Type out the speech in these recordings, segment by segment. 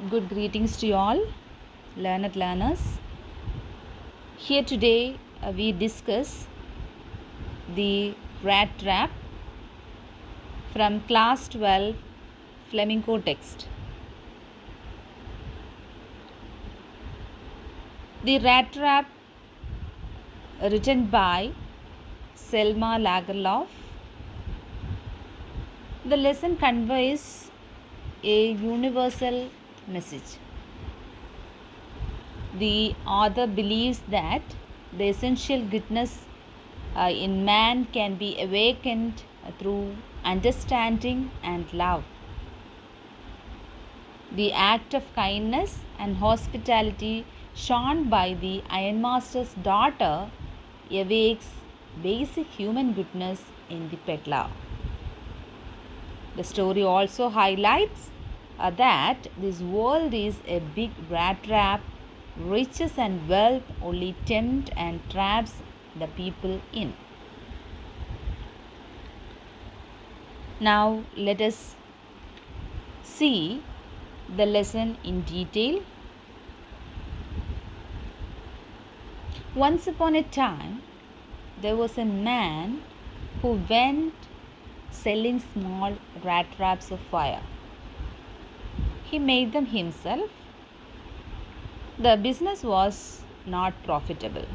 Good greetings to you all, learners. Here today we discuss the rat trap from class 12 flamenco text. The rat trap written by Selma Lagerlof. The lesson conveys a universal message. The author believes that the essential goodness in man can be awakened through understanding and love. The act of kindness and hospitality shown by the ironmaster's daughter awakes basic human goodness in the peddler. The story also highlights that this world is a big rat trap. Riches and wealth only tempt and traps the people in. Now let us see the lesson in detail. Once upon a time, there was a man who went selling small rat traps of fire. He made them himself. The business was not profitable.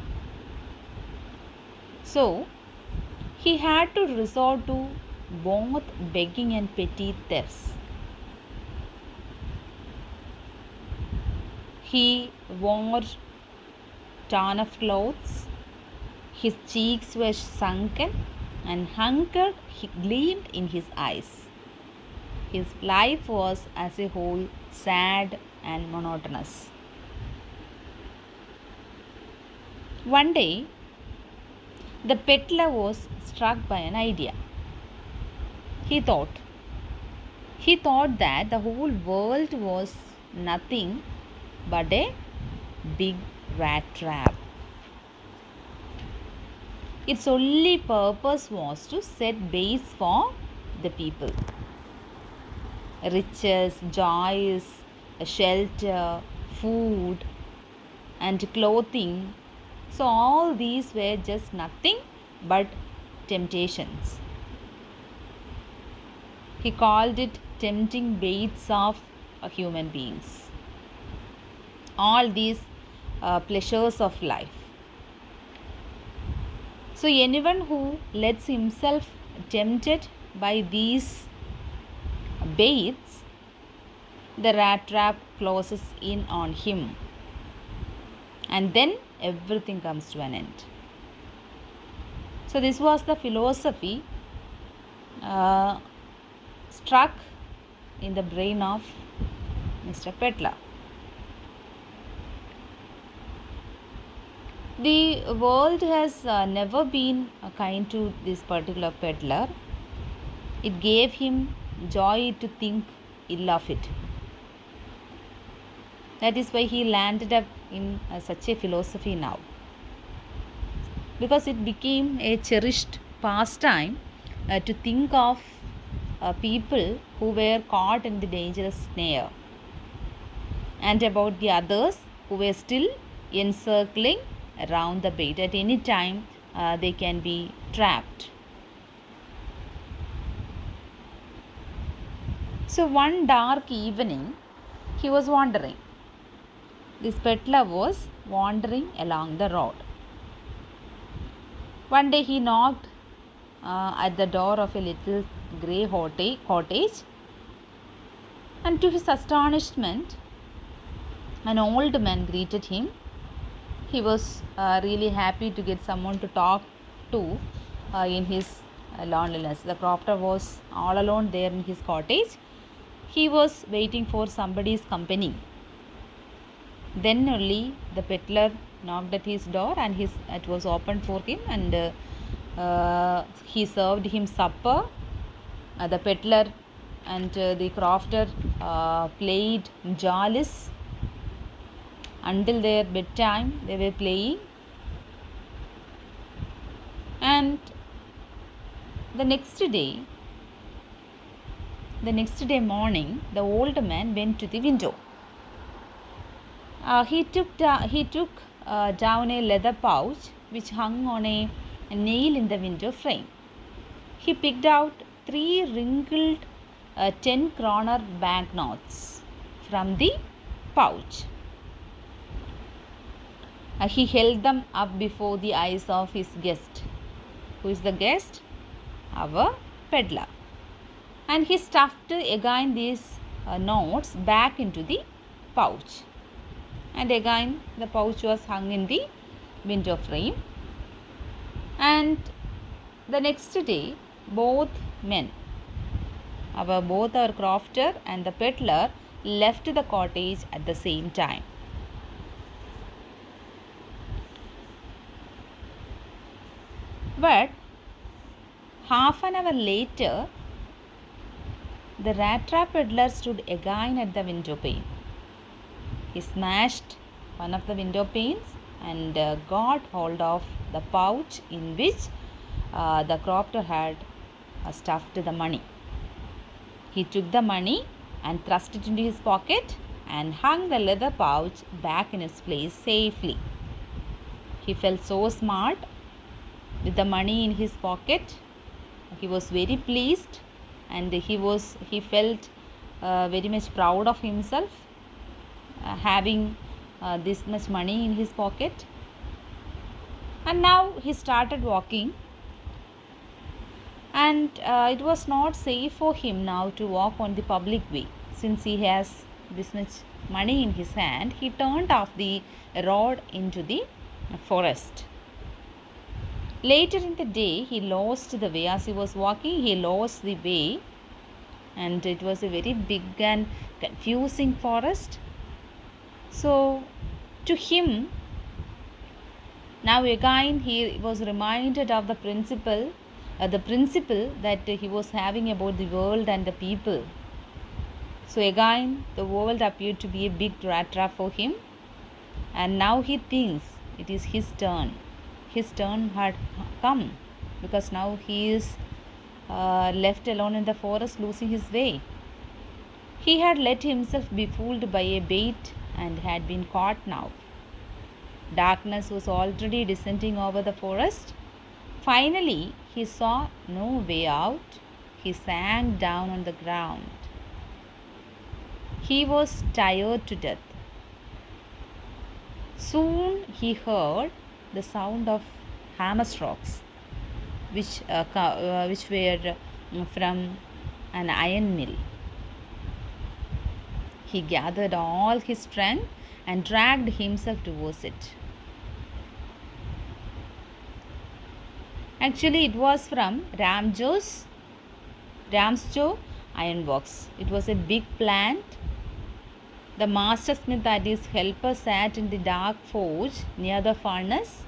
So, he had to resort to both begging and petty thefts. He wore torn of clothes, his cheeks were sunken, and hunger gleamed in his eyes. His life was as a whole sad and monotonous. One day, the peddler was struck by an idea. He thought that the whole world was nothing but a big rat trap. Its only purpose was to set baits for the people. Riches, joys, shelter, food, and clothing. So all these were just nothing but temptations. He called it tempting baits of human beings. All these pleasures of life. So anyone who lets himself tempted by these baits, the rat trap closes in on him. And then everything comes to an end. So this was the philosophy struck in the brain of Mr. Peddler. The world has never been kind to this particular peddler. It gave him joy to think ill of it. That is why he landed up in such a philosophy now. Because it became a cherished pastime to think of people who were caught in the dangerous snare, and about the others who were still encircling around the bait. At any time they can be trapped. So one dark evening, he was wandering. This peddler was wandering along the road. One day he knocked at the door of a little grey cottage, and to his astonishment, an old man greeted him. He was really happy to get someone to talk to in his loneliness. The crofter was all alone there in his cottage. He was waiting for somebody's company. Then only the peddler knocked at his door, and it was opened for him, and he served him supper. The peddler and the crofter played jalis until their bedtime. They were playing, and the next day morning, the old man went to the window He took down a leather pouch which hung on a nail in the window frame. He picked out three wrinkled 10 kroner banknotes from the pouch. He held them up before the eyes of his guest. Who is the guest? Our peddler. And he stuffed again these notes back into the pouch. And again the pouch was hung in the window frame. And the next day, both men, both our crofter and the peddler, left the cottage at the same time. But half an hour later, the rat trap peddler stood again at the window pane. He smashed one of the window panes and got hold of the pouch in which the crofter had stuffed the money. He took the money and thrust it into his pocket and hung the leather pouch back in its place safely. He felt so smart with the money in his pocket. He was very pleased, and he felt very much proud of himself having this much money in his pocket. And now he started walking, and it was not safe for him now to walk on the public way. Since he has this much money in his hand, he turned off the road into the forest. Later in the day, he lost the way. As he was walking, he lost the way, and it was a very big and confusing forest. So to him, now again he was reminded of the principle that he was having about the world and the people. So again the world appeared to be a big rat trap for him, and now he thinks it is his turn. His turn had come, because now he is left alone in the forest, losing his way. He had let himself be fooled by a bait and had been caught now. Darkness was already descending over the forest. Finally, he saw no way out. He sank down on the ground. He was tired to death. Soon he heard the sound of hammer strokes, which were from an iron mill. He gathered all his strength and dragged himself towards it. Actually, it was from Ramjo's ironworks. It was a big plant. The master smith and his helper sat in the dark forge near the furnace.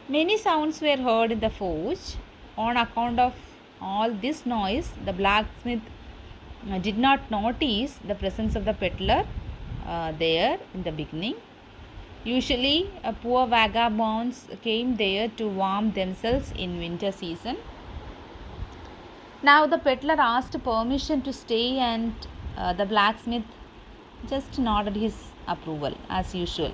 Many sounds were heard in the forge. On account of all this noise, the blacksmith did not notice the presence of the peddler there in the beginning. Usually, poor vagabonds came there to warm themselves in winter season. Now the peddler asked permission to stay, and the blacksmith just nodded his approval as usual.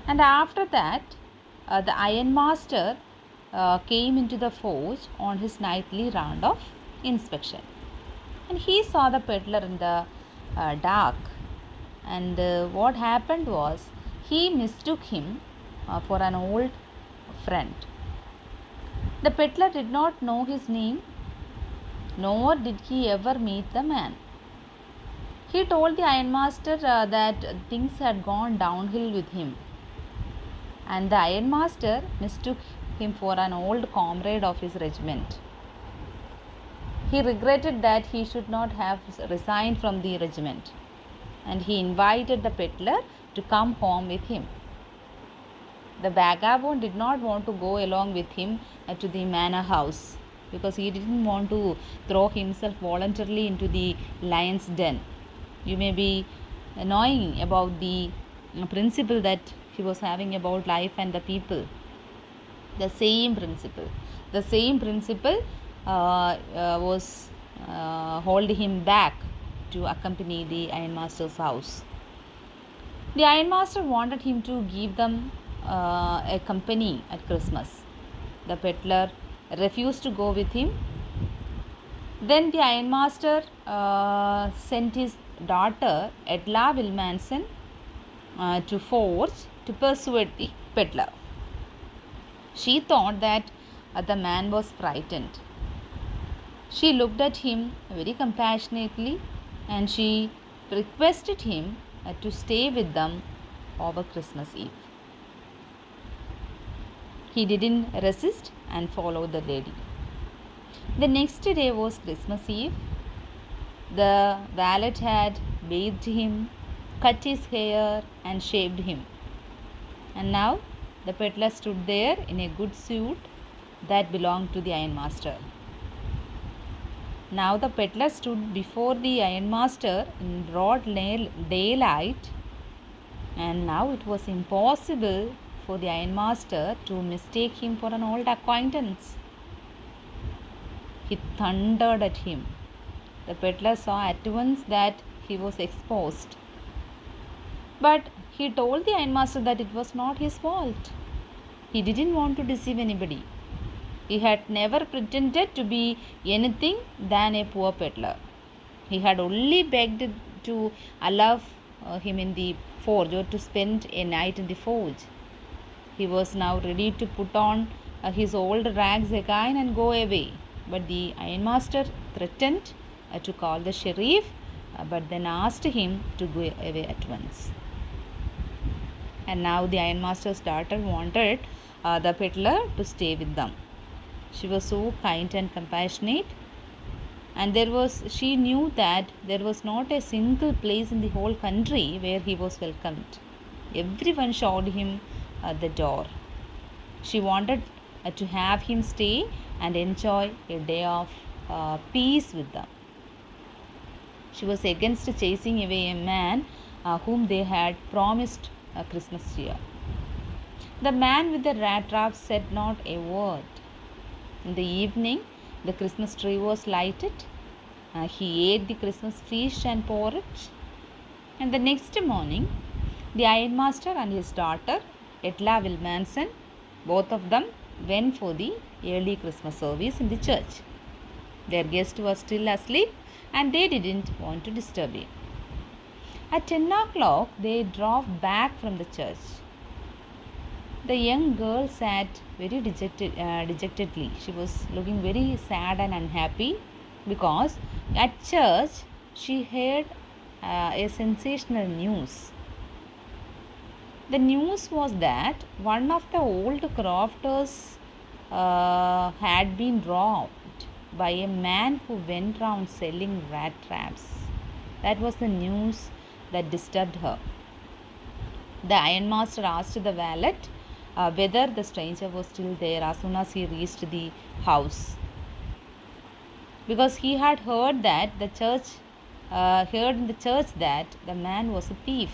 And after that, the ironmaster came into the forge on his nightly round of inspection, and he saw the peddler in the dark. And what happened was, he mistook him for an old friend. The peddler did not know his name, nor did he ever meet the man. He told the ironmaster that things had gone downhill with him, and the ironmaster mistook him for an old comrade of his regiment. He regretted that he should not have resigned from the regiment, and he invited the peddler to come home with him. The vagabond did not want to go along with him to the manor house, because he didn't want to throw himself voluntarily into the lion's den. You may be knowing about the principle that he was having about life and the people. The same principle was hold him back to accompany the ironmaster's house. The ironmaster wanted him to give them a company at Christmas. The peddler refused to go with him. Then the ironmaster sent his daughter Edla Wilmanson to Forge to persuade the peddler. She thought that the man was frightened. She looked at him very compassionately and she requested him to stay with them over Christmas Eve. He didn't resist and followed the lady. The next day was Christmas Eve. The valet had bathed him, cut his hair, and shaved him. And now the peddler stood there in a good suit that belonged to the ironmaster. Now the peddler stood before the ironmaster in broad daylight, and now it was impossible for the ironmaster to mistake him for an old acquaintance. He thundered at him. The peddler saw at once that he was exposed. But he told the ironmaster that it was not his fault. He didn't want to deceive anybody. He had never pretended to be anything than a poor peddler. He had only begged to allow him in the forge or to spend a night in the forge. He was now ready to put on his old rags again and go away. But the ironmaster threatened to call the sheriff, but then asked him to go away at once. And now the ironmaster's daughter wanted the peddler to stay with them. She was so kind and compassionate, and she knew that there was not a single place in the whole country where he was welcomed. Everyone showed him the door. She wanted to have him stay and enjoy a day of peace with them. She was against chasing away a man whom they had promised a Christmas cheer. The man with the rat trap said not a word. In the evening, the Christmas tree was lighted. He ate the Christmas fish and porridge. And the next morning, the ironmaster and his daughter, Edla Wilmanson, both of them went for the early Christmas service in the church. Their guest was still asleep and they didn't want to disturb him. At 10 o'clock, they drove back from the church. The young girl sat very dejectedly. She was looking very sad and unhappy because at church she heard a sensational news. The news was that one of the old crofters had been robbed by a man who went round selling rat traps. That was the news that disturbed her. The ironmaster asked the valet whether the stranger was still there as soon as he reached the house, because he had heard that heard in the church that the man was a thief.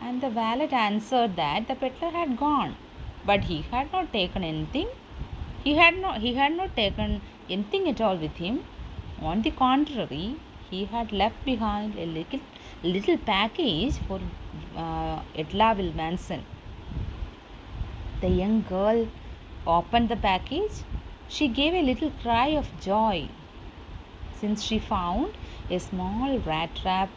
And the valet answered that the peddler had gone, but he had not taken anything. He had not taken anything at all with him. On the contrary, he had left behind a little package for Edla Wilmanson. The young girl opened the package. She gave a little cry of joy, since she found a small rat trap,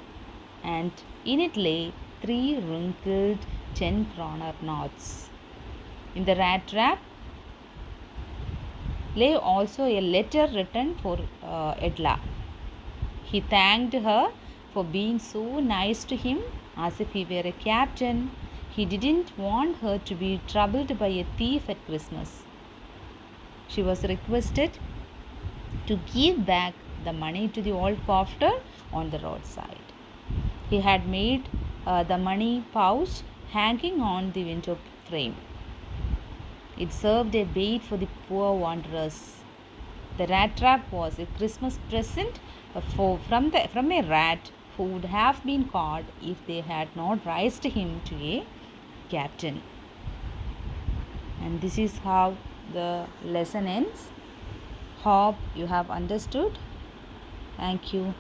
and in it lay 3 wrinkled 10-kroner notes. In the rat trap lay also a letter written for Edla. He thanked her for being so nice to him, as if he were a captain. He didn't want her to be troubled by a thief at Christmas. She was requested to give back the money to the old crofter on the roadside. He had made the money pouch hanging on the window frame. It served a bait for the poor wanderers. The rat trap was a Christmas present from a rat who would have been caught if they had not raised him to a captain. And this is how the lesson ends. Hope you have understood. Thank you.